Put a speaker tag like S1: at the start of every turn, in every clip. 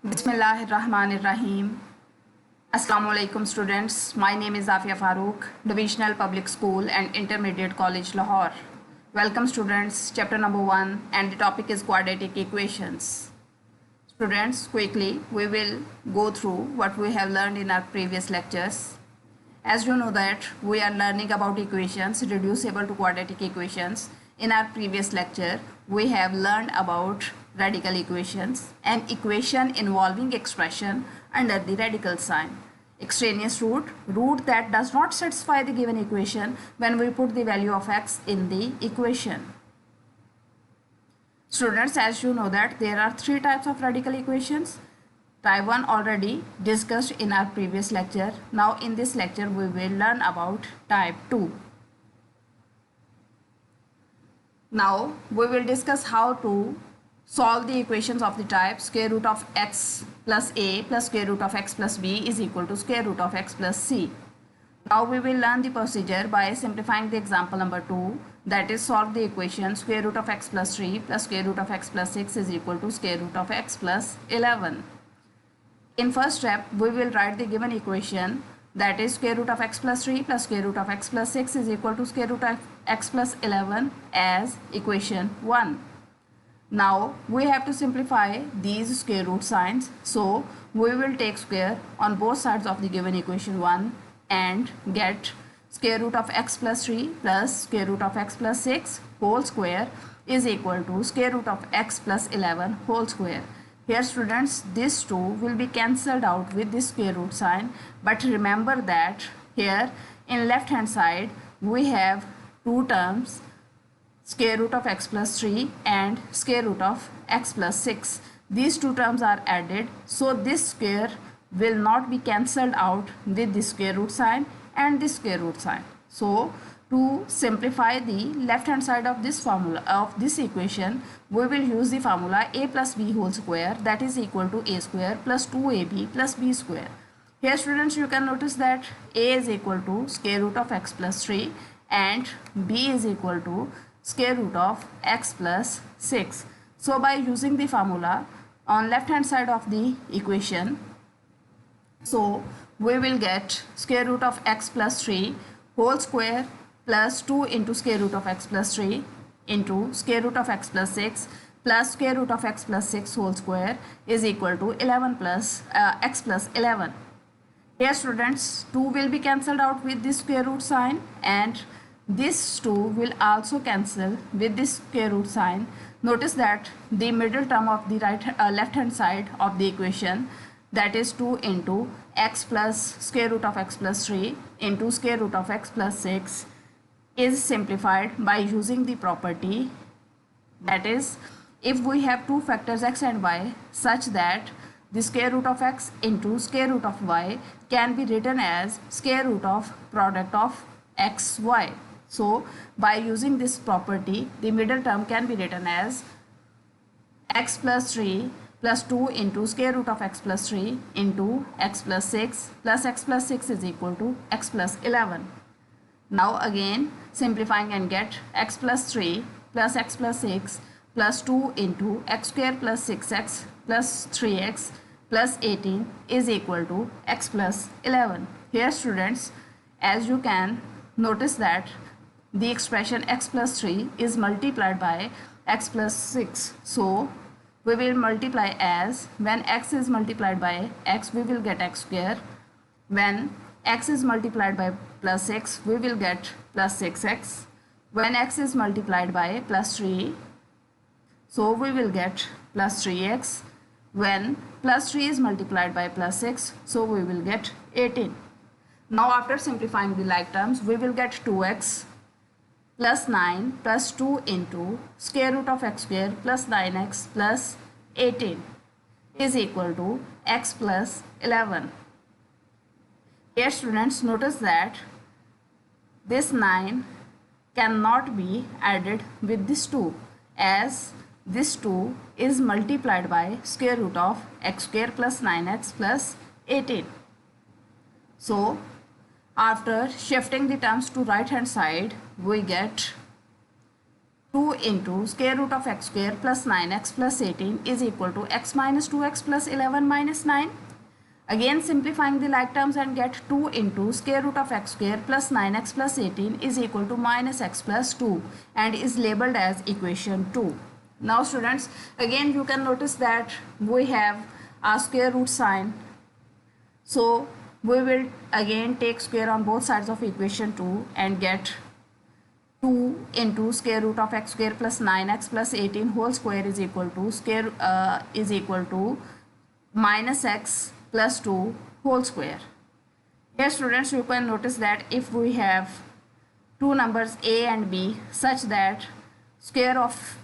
S1: Bismillahirrahmanirrahim. Assalamu alaikum students. My name is Afia Farooq, Divisional Public School and Intermediate College Lahore. Welcome students, chapter number 1 and the topic is quadratic equations. Students, quickly we will go through what we have learned in our previous lectures. As you know that we are learning about equations, reducible to quadratic equations. In our previous lecture, we have learned about radical equations, an equation involving expression under the radical sign. Extraneous root that does not satisfy the given equation when we put the value of x in the equation. Students, as you know that there are three types of radical equations. Type 1 already discussed in our previous lecture. Now in this lecture we will learn about type 2. Now we will discuss how to solve the equations of the type square root of x plus a plus square root of x plus b is equal to square root of x plus c. Now we will learn the procedure by simplifying the example number 2, that is solve the equation square root of x plus 3 plus square root of x plus 6 is equal to square root of x plus 11. In first step we will write the given equation, that is square root of x plus 3 plus square root of x plus 6 is equal to square root of x plus 11 as equation 1. Now we have to simplify these square root signs, so we will take square on both sides of the given equation 1 and get square root of x plus 3 plus square root of x plus 6 whole square is equal to square root of x plus 11 whole square. Here students, this 2 will be cancelled out with this square root sign, but remember that here in left hand side we have two terms, square root of x plus 3 and square root of x plus 6. These two terms are added, so this square will not be cancelled out with the square root sign and the square root sign. So to simplify the left hand side of this formula of this equation, we will use the formula a plus b whole square, that is equal to a square plus 2ab plus b square. Here students, you can notice that a is equal to square root of x plus 3 and b is equal to square root of x plus 6. So by using the formula on left hand side of the equation, so we will get square root of x plus 3 whole square plus 2 into square root of x plus 3 into square root of x plus 6 plus square root of x plus 6 whole square is equal to 11 plus x plus 11. Here students, 2 will be cancelled out with this square root sign and this 2 will also cancel with this square root sign. Notice that the middle term of the left hand side of the equation, that is 2 into x plus square root of x plus 3 into square root of x plus 6 is simplified by using the property, that is if we have two factors x and y such that the square root of x into square root of y can be written as square root of product of x y. So by using this property, the middle term can be written as x plus 3 plus 2 into square root of x plus 3 into x plus 6 plus x plus 6 is equal to x plus 11. Now again simplifying and get x plus 3 plus x plus 6 plus 2 into x square plus 6x plus 3x plus 18 is equal to x plus 11. Here students, as you can notice that the expression x plus 3 is multiplied by x plus 6. So we will multiply as when x is multiplied by x we will get x square. When x is multiplied by plus 6 we will get plus 6x. When x is multiplied by plus 3, so we will get plus 3x. When plus 3 is multiplied by plus 6, so we will get 18. Now after simplifying the like terms, we will get 2x plus 9 plus 2 into square root of x square plus 9x plus 18 is equal to x plus 11. Here students, notice that this 9 cannot be added with this 2 as this 2 is multiplied by square root of x square plus 9x plus 18. So after shifting the terms to right hand side, we get 2 into square root of x square plus 9x plus 18 is equal to x minus 2x plus 11 minus 9. Again simplifying the like terms and get 2 into square root of x square plus 9x plus 18 is equal to minus x plus 2 and is labeled as equation 2. Now students, again you can notice that we have a square root sign. So we will again take square on both sides of equation 2 and get 2 into square root of x square plus 9x plus 18 whole square is equal to minus x plus 2 whole square. Here students, you can notice that if we have two numbers a and b such that square of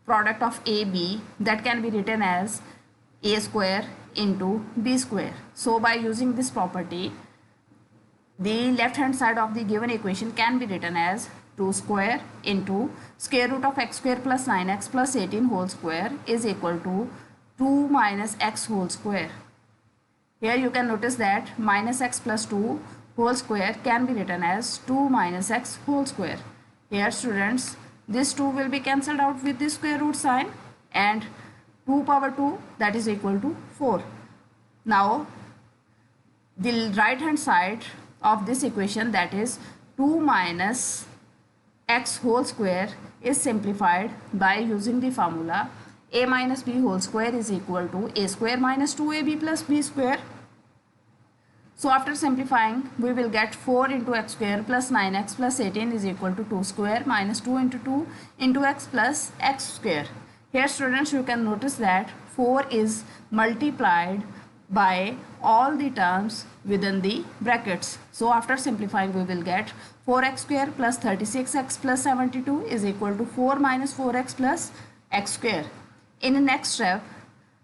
S1: product of a b, that can be written as a square into b square. So by using this property, the left hand side of the given equation can be written as 2 square into square root of x square plus 9x plus 18 whole square is equal to 2 minus x whole square. Here you can notice that minus x plus 2 whole square can be written as 2 minus x whole square. Here students, this 2 will be cancelled out with the square root sign and 2 power 2, that is equal to 4. Now the right hand side of this equation, that is 2 minus x whole square, is simplified by using the formula a minus b whole square is equal to a square minus 2ab plus b square. So after simplifying, we will get 4 into x square plus 9x plus 18 is equal to 2 square minus 2 into x plus x square. Here students, you can notice that 4 is multiplied by all the terms within the brackets. So after simplifying, we will get 4x square plus 36x plus 72 is equal to 4 minus 4x plus x square. In the next step,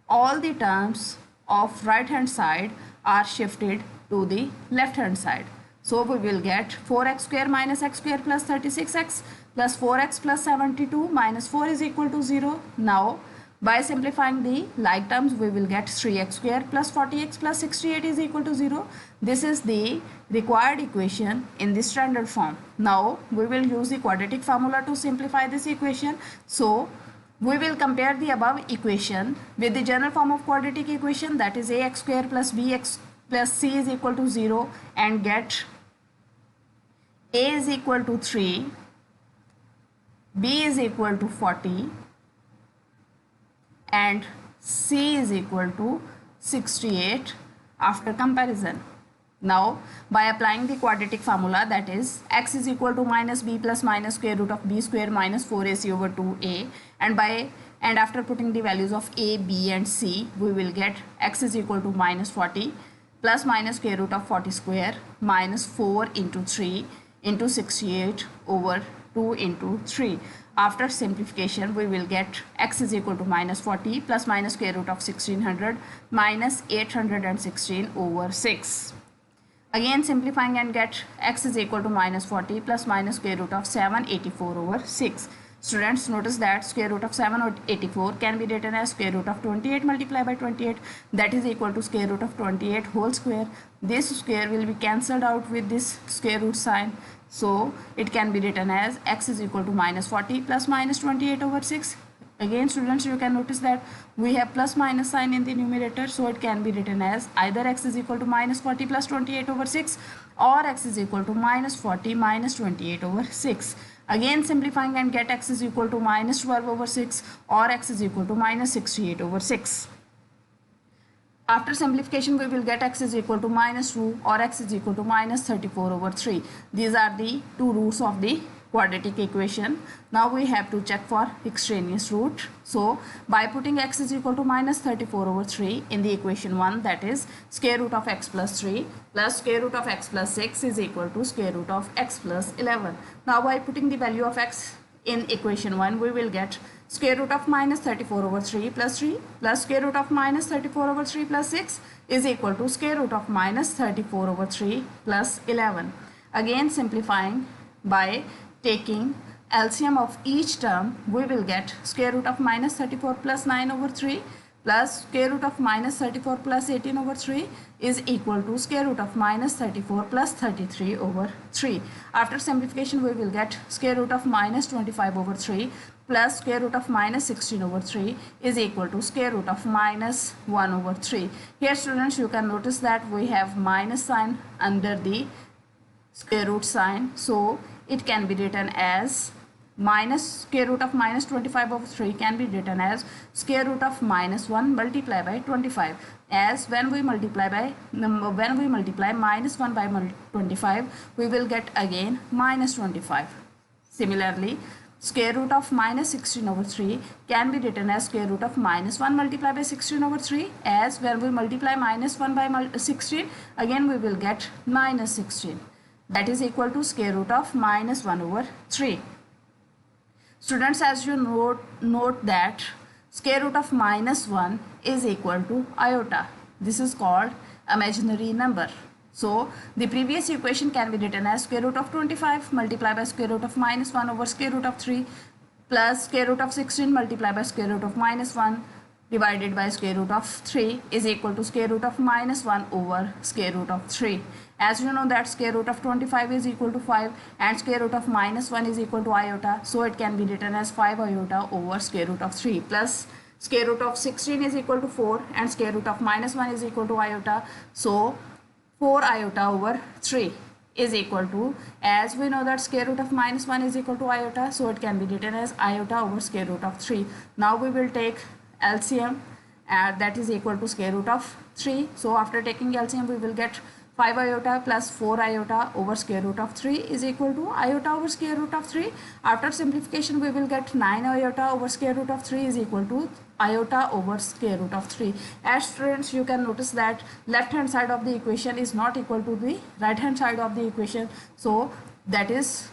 S1: all the terms of right hand side are shifted to the left hand side. So we will get 4x square minus x square plus 36x plus 4x plus 72 minus 4 is equal to 0. Now by simplifying the like terms, we will get 3x square plus 40x plus 68 is equal to 0. This is the required equation in the standard form. Now we will use the quadratic formula to simplify this equation. So we will compare the above equation with the general form of quadratic equation, that is ax square plus bx plus c is equal to 0, and get a is equal to 3, b is equal to 40 and c is equal to 68 after comparison. Now by applying the quadratic formula, that is x is equal to minus b plus minus square root of b square minus 4ac over 2a, and after putting the values of a, b and c, we will get x is equal to minus 40 plus minus square root of 40 square minus 4 into 3 into 68 over 2 into 3. After simplification, we will get x is equal to minus 40 plus minus square root of 1600 minus 816 over 6. Again simplifying and get x is equal to minus 40 plus minus square root of 784 over 6. Students, notice that square root of 784 can be written as square root of 28 multiplied by 28, that is equal to square root of 28 whole square. This square will be cancelled out with this square root sign. So it can be written as x is equal to minus 40 plus minus 28 over 6. Again students, you can notice that we have plus minus sign in the numerator, so it can be written as either x is equal to minus 40 plus 28 over 6 or x is equal to minus 40 minus 28 over 6. Again simplifying and get x is equal to minus 12 over 6 or x is equal to minus 68 over 6. After simplification, we will get x is equal to minus 2 or x is equal to minus 34 over 3. These are the two roots of the quadratic equation. Now we have to check for extraneous root. So by putting x is equal to minus 34 over 3 in the equation 1, that is square root of x plus 3 plus square root of x plus 6 is equal to square root of x plus 11. Now by putting the value of x in equation 1, we will get square root of minus 34 over 3 plus square root of minus 34 over 3 plus 6 is equal to square root of minus 34 over 3 plus 11. Again simplifying by taking LCM of each term, we will get square root of minus 34 plus 9 over 3 plus square root of minus 34 plus 18 over 3 is equal to square root of minus 34 plus 33 over 3. After simplification, we will get square root of minus 25 over 3 plus square root of minus 16 over 3 is equal to square root of minus 1 over 3. Here students, you can notice that we have minus sign under the square root sign, so it can be written as minus square root of minus 25 over 3 can be written as square root of minus 1 multiplied by 25, as when we multiply minus 1 by 25, we will get again minus 25. Similarly, square root of minus 16 over 3 can be written as square root of minus 1 multiplied by 16 over 3, as when we multiply minus 1 by 16, again we will get minus 16. That is equal to square root of minus 1 over 3. Students, as you note that square root of minus 1 is equal to iota. This is called imaginary number. So the previous equation can be written as square root of 25 multiplied by square root of minus 1 over square root of 3 plus square root of 16 multiplied by square root of minus 1 divided by square root of 3 is equal to square root of minus 1 over square root of 3. As you know that square root of 25 is equal to 5 and square root of minus 1 is equal to iota, so it can be written as 5 iota over square root of 3 plus square root of 16 is equal to 4 and square root of minus 1 is equal to iota, so 4 iota over 3 is equal to, as we know that square root of minus 1 is equal to iota, so it can be written as iota over square root of 3. Now we will take LCM, that is equal to square root of 3. So after taking LCM, we will get 5 iota plus 4 iota over square root of 3 is equal to iota over square root of 3. After simplification, we will get 9 iota over square root of 3 is equal to iota over square root of 3. As students, you can notice that left hand side of the equation is not equal to the right hand side of the equation, so that is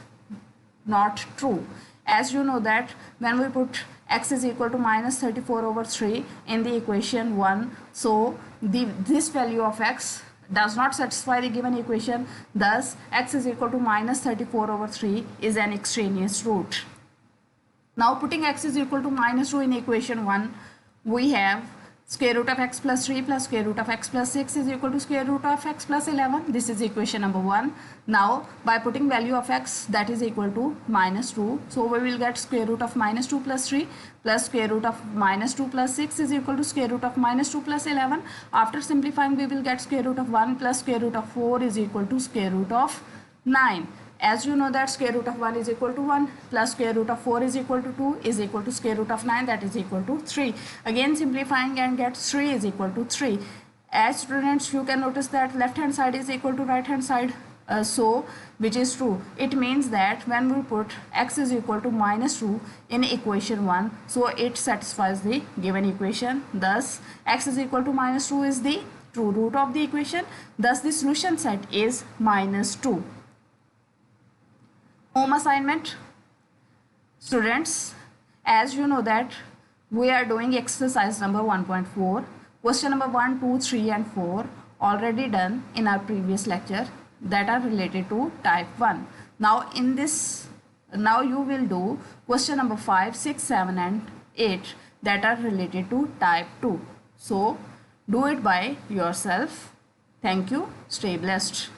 S1: not true. As you know that when we put x is equal to minus 34 over 3 in the equation 1, so this value of x does not satisfy the given equation, thus x is equal to minus 34 over 3 is an extraneous root. Now putting x is equal to minus 2 in equation 1, we have square root of x plus 3 plus square root of x plus 6 is equal to square root of x plus 11. This is equation number 1. Now by putting value of x, that is equal to minus 2, so we will get square root of minus 2 plus 3 plus square root of minus 2 plus 6 is equal to square root of minus 2 plus 11. After simplifying, we will get square root of 1 plus square root of 4 is equal to square root of 9. As you know that square root of 1 is equal to 1 plus square root of 4 is equal to 2 is equal to square root of 9, that is equal to 3. Again simplifying and get 3 is equal to 3. As students, you can notice that left hand side is equal to right hand side, so which is true. It means that when we put x is equal to minus 2 in equation 1, so it satisfies the given equation. Thus x is equal to minus 2 is the true root of the equation. Thus the solution set is minus 2. Home assignment. Students, as you know that we are doing exercise number 1.4. Question number 1, 2, 3 and 4 already done in our previous lecture that are related to type 1. Now you will do question number 5, 6, 7 and 8 that are related to type 2. So do it by yourself. Thank you. Stay blessed.